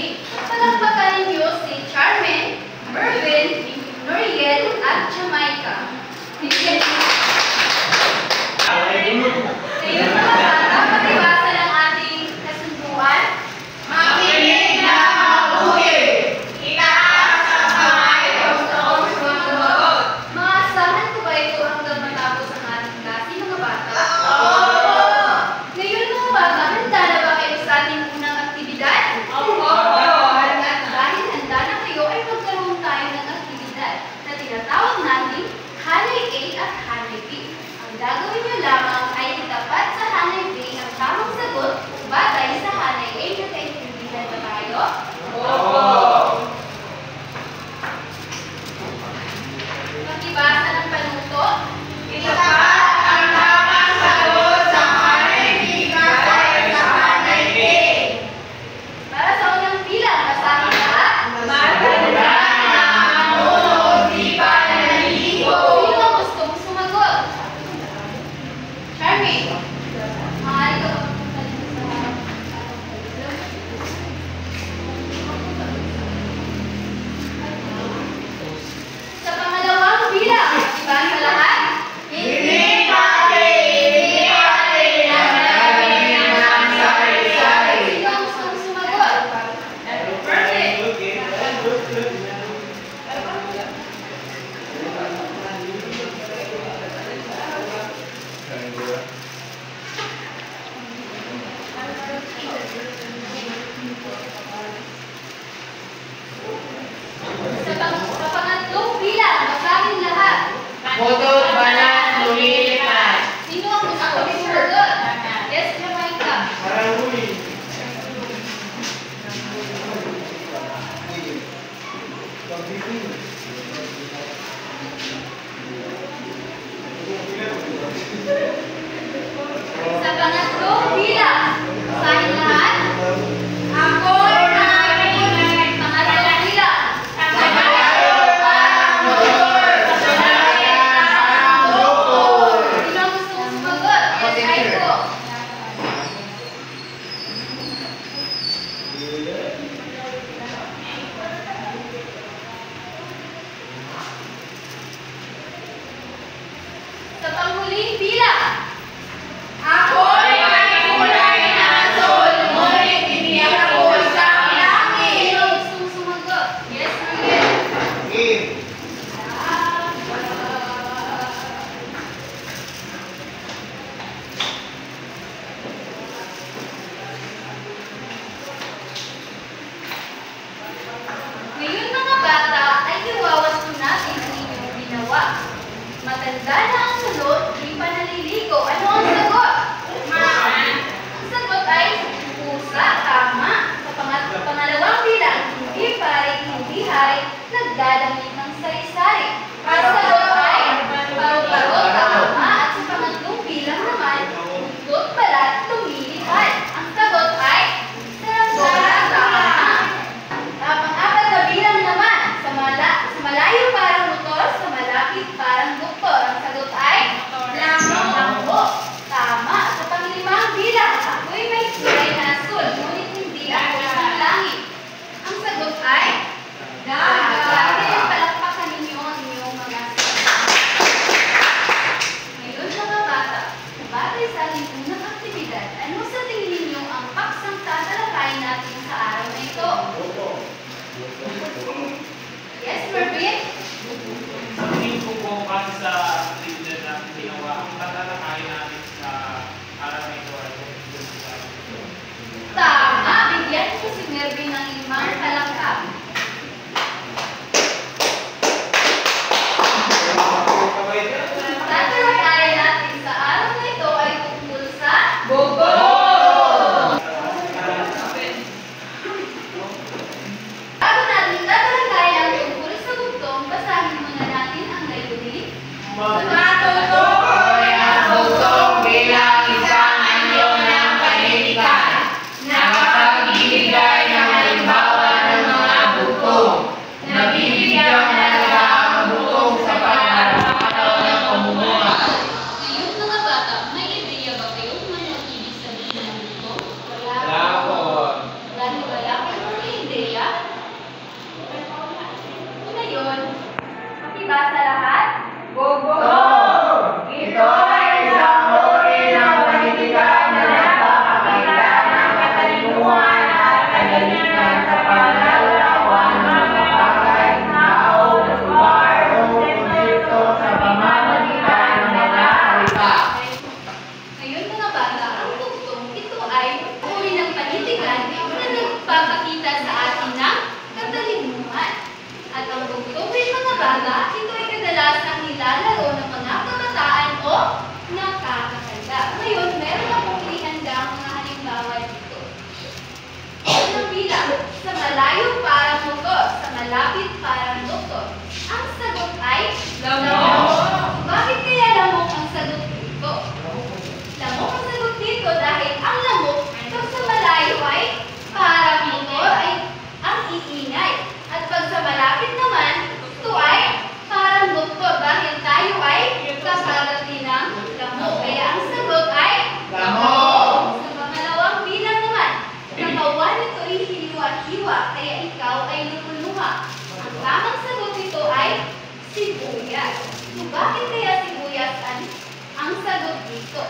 Charmy. Palakpakan ninyo si Charmaine, Mervin, Noriel, at Jamaica. Ngayon mga bata, patiwasan ang ating kasunduan. Makinig na mabuti! Itaas ang kamay kung saan sumagot. Maasahan ko ba ito hanggang matapos ang ating klase, mga bata? Oo! Ngayon mga bata, handa na ba kayo sa ating unang aktibidad? Oo! At dahil handa na kayo, ay magkaroon tayo ng aktibidad na tinatawag natin Hanay A at Hanay B. Ang gagawin nyo lamang ay itapat sa Hanay B ang tamang sagot batay sa Hanay A. Nakaintindihan ba tayo? Oo! Makibasa ng panuto. Itapat ang tamang sagot sa hanay B batay sa hanay A. Para sa unang bilang, basahin lahat. Matanda na ang ulo, di pa naliligo. Sino ang gustong sumagot? Charmaine, maaari ka bang magsalita sa pangalawang bilang, ibasa lahat. Hindi kami, hindi kami namin ng sari-sari. Sino ang gustong sumagot? Perfect. Sa pangatlong bilang, basahin lahat. Pudot balat lumilipad. Sino ang gustong sumagot? Yes, Jamaica. Sa pangatlong bilang, basahin lahat. Ako namin Pangatlong bilang. tayo ang motor. Tayo ang motor. Sino ang gustong sumagot? Yes, Aiko. malapit parang doktor? Ang sagot ay Lamok. Bakit kaya lamok ang sagot dito? Lamok ang sagot dito dahil ang lamok pag sa malayo ay parang motor ay ang iingay. At pag sa malapit naman, ito ay parang doktor dahil tayo ay kakagatin ng lamok. Kaya ang sagot ay Lamok. Sa pangalawang bilang naman, katawan nito ay hiliwa-hiwa, kaya ikaw ay lululuha. Ang tamang sagot nito ay sibuyas. So, bakit kaya sibuyas ang sagot dito?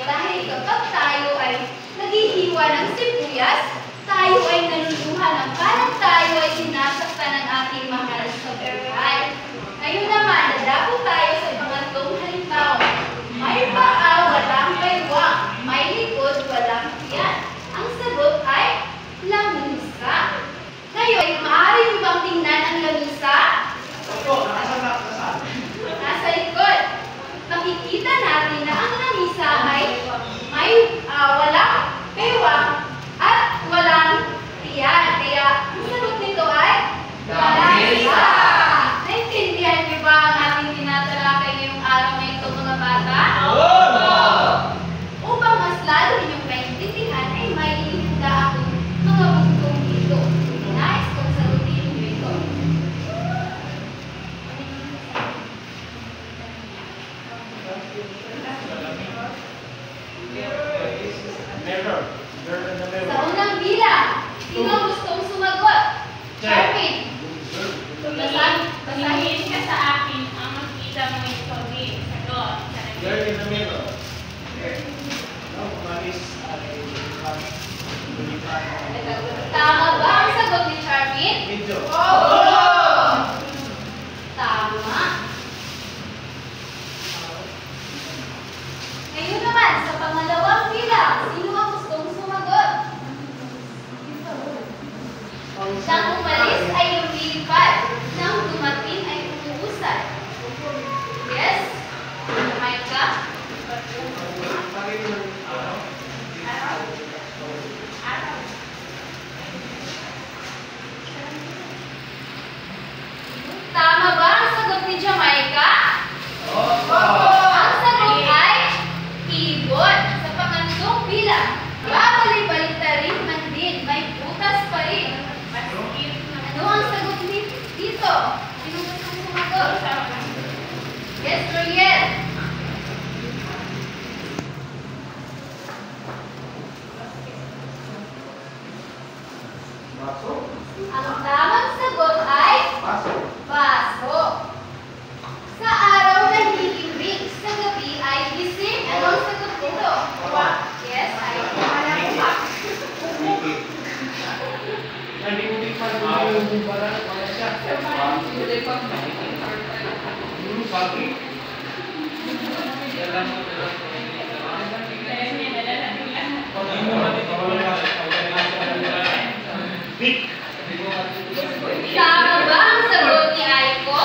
Dahil kapag tayo ay naghihiwa ng sibuyas, tayo ay naluluha ng parang tayo ay sinasaktan ng ating mahal sa buhay. Ngayon naman, nadako tayo sa pangatlong halimbawa. May paa, walang baywang. May likod, walang tiyan. Ang sagot ay lamisa. Ngayon, maaari mo bang tingnan ang lamisa? Opo, nakasama. Nasa likod. Makikita natin na ang lamisa ay may walang baywang at walang tiyan. Kaya, ang sagot nito ay lamisa. Naintindihan niyo ba ang ating tinatalakay ngayong araw na ito, mga bata? Upang mas lalo ninyong maintindihan ay may ihanda akong mga buntong dito. Nais kong sagutin niyo ito. Sa unang bilang, sino gustong sumagot? Charmin. Tumingin ka sa akin ang makita mo ito din. Sagot. Tama ba ang sagot ni Charmin? Tama. Ngayon naman, sa pangalawang bilang, sino ang gustong sumagot? Nang umalis ay lumilipad, nang dumating ay umuusad. Yes? Kumain ka? Tama ba ang sagot ni Jamaica? Ang sagot ay ibon. Sa pangatlong bilang, babalik-baliktarin man din, may butas pa rin. Ano ang sagot dito? Sino gustong sumagot? Yes, Royel. Ang tamang sagot ay baso. Sa araw nahihimbing, sa gabi ay gising. Ano ang sagot dito? Yes, ay Tama ba ang sagot ni Aiko?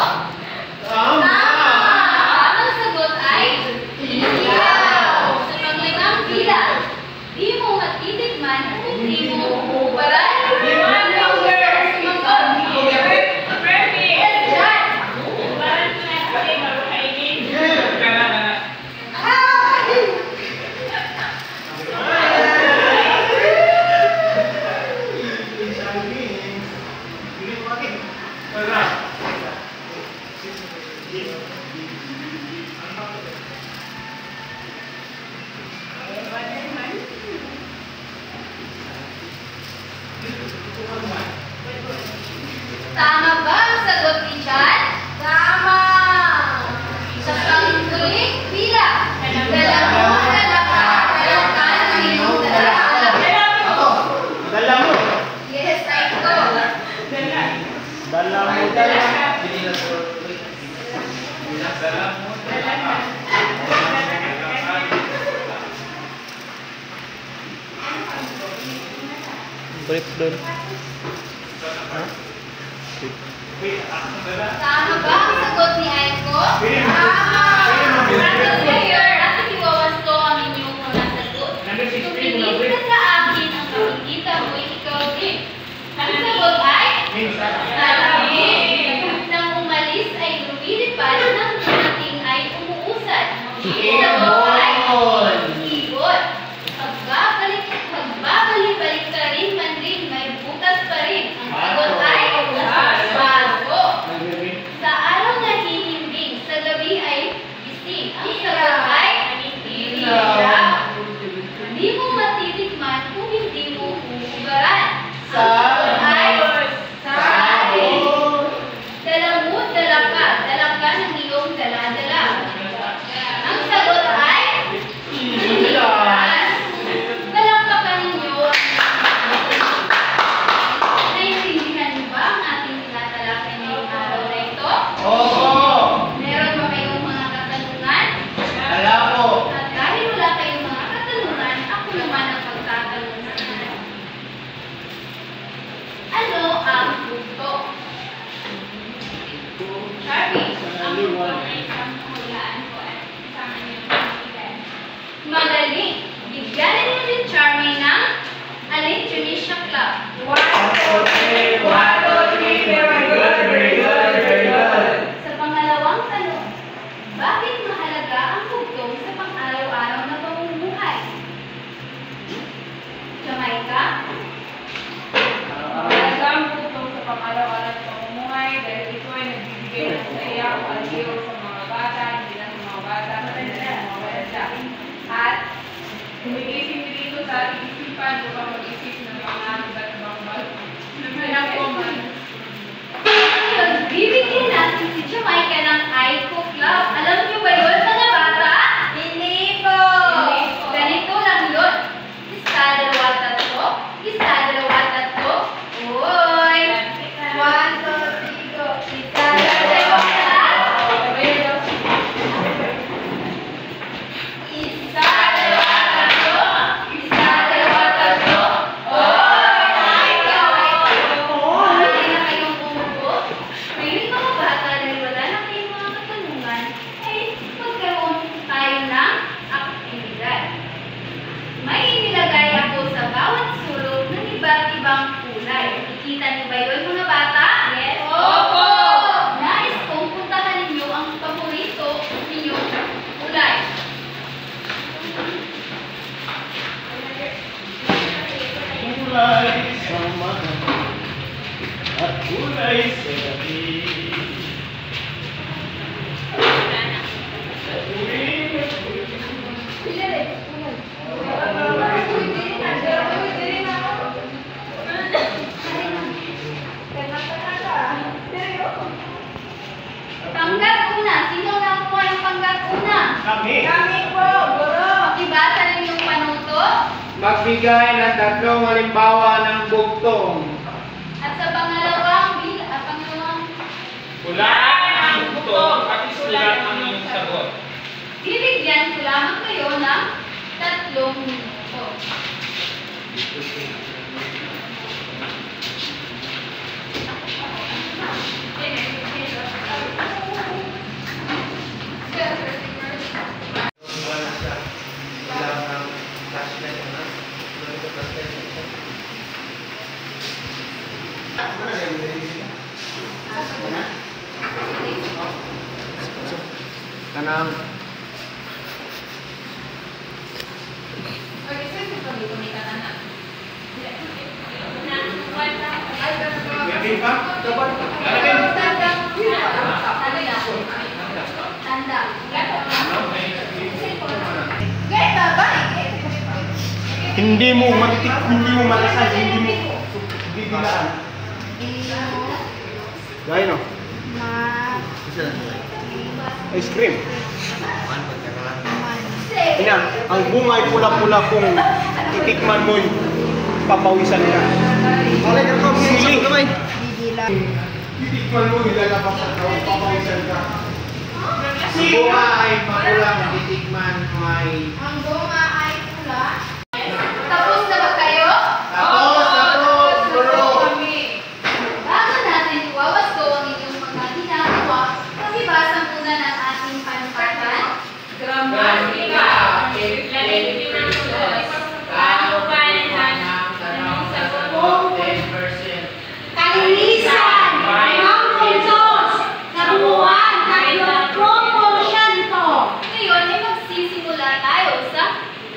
Tama! Ang sagot ay ilaw. Sa panglimang bilang, di mo matitikman kung di mo hubaran. Tama ba ang sagot ni John? Tama! Sa panghuling bilang, dala mo ang lalaka, kalakan ng iyong dala. Yes, Aiko. Break doon. Tama ba ang sagot ni Aiko? Tama! At iwawasto ang inyong mga sagot. Tumingin ka sa akin, ang makikita mo ay ikaw din. Ang sagot ay? Salamin. Gulay sa gabi. Panggat una. Sino nakakuha ng panggat una? Kami. Kami po, guro. Ibasa rin yung panuto. Magbigay ng tatlong halimbawa ng bugtong. At sa pangalawang Hulaan ang bugtong at isulat ang iyong sagot. bibigyan ko lamang kayo ng 3 minuto. Kanang Yakin pa? Dapat. Tanda. Hindi mo matitik, hindi mo malasal, hindi mo bibilaan. Gaya no? Ice cream. Ina, ang bunga ay pula-pula kung titikman mo yung papawisan ka. Sili. Titikman mo yung lalabas at papawisan ka. Ang bunga ay mapulang, titikman mo ay... Ang bunga ay pula. Tapos na ba kayo? Tapos, bro! Bago natin iwawasto ang inyong mga ginagawa, pakibasa muna ng ating panpatan. Gramatika. Lalagyan ng tulos. Paano ba ang sagot? Kalinisan, ang puntos, kabuuan, tatlong proporsyento. Ngayon ay magsisimula tayo sa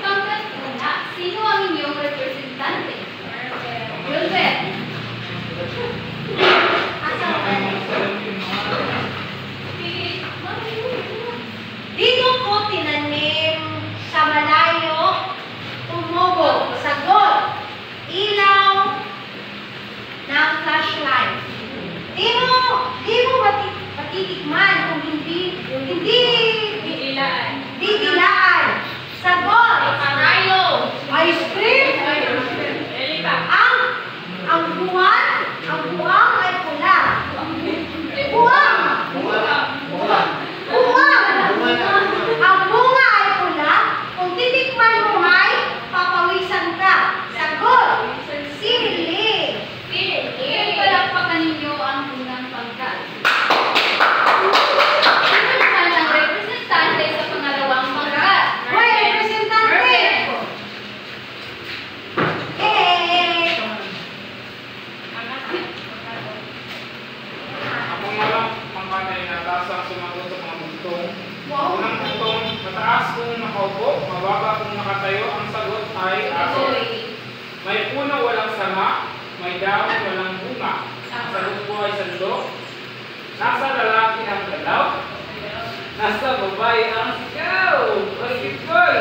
pangkat una. Sino ang inyong representante? Wilbert. Dito ko tinanim sa malayo, tumubo, sagot, ilaw ng flashlight. Di mo matitikman kung hindi didilaan. Sagot, Rayo. ice cream. Elika. Ang buwang ay pula. Buwang! Ang bunga ay pula. Kung titikman mo ay papawisan ka. Sagot! Sili. Ngayon palakpakan ninyo ang unang pangkat. Sino naman ang representante sa pangalawang pangkat? Hoy, representante! Ang pangalang pangkat ay natasang sumagot sa mga bugtong. Unang bugtong, mataas kung nakaupo, mababa kung nakatayo. Ang sagot ay aso. May puno walang sama, may dahon walang bunga. Ang sagot po ay sandok. Nasa lalaki ang galaw, nasa babae ang sigaw. Basketball!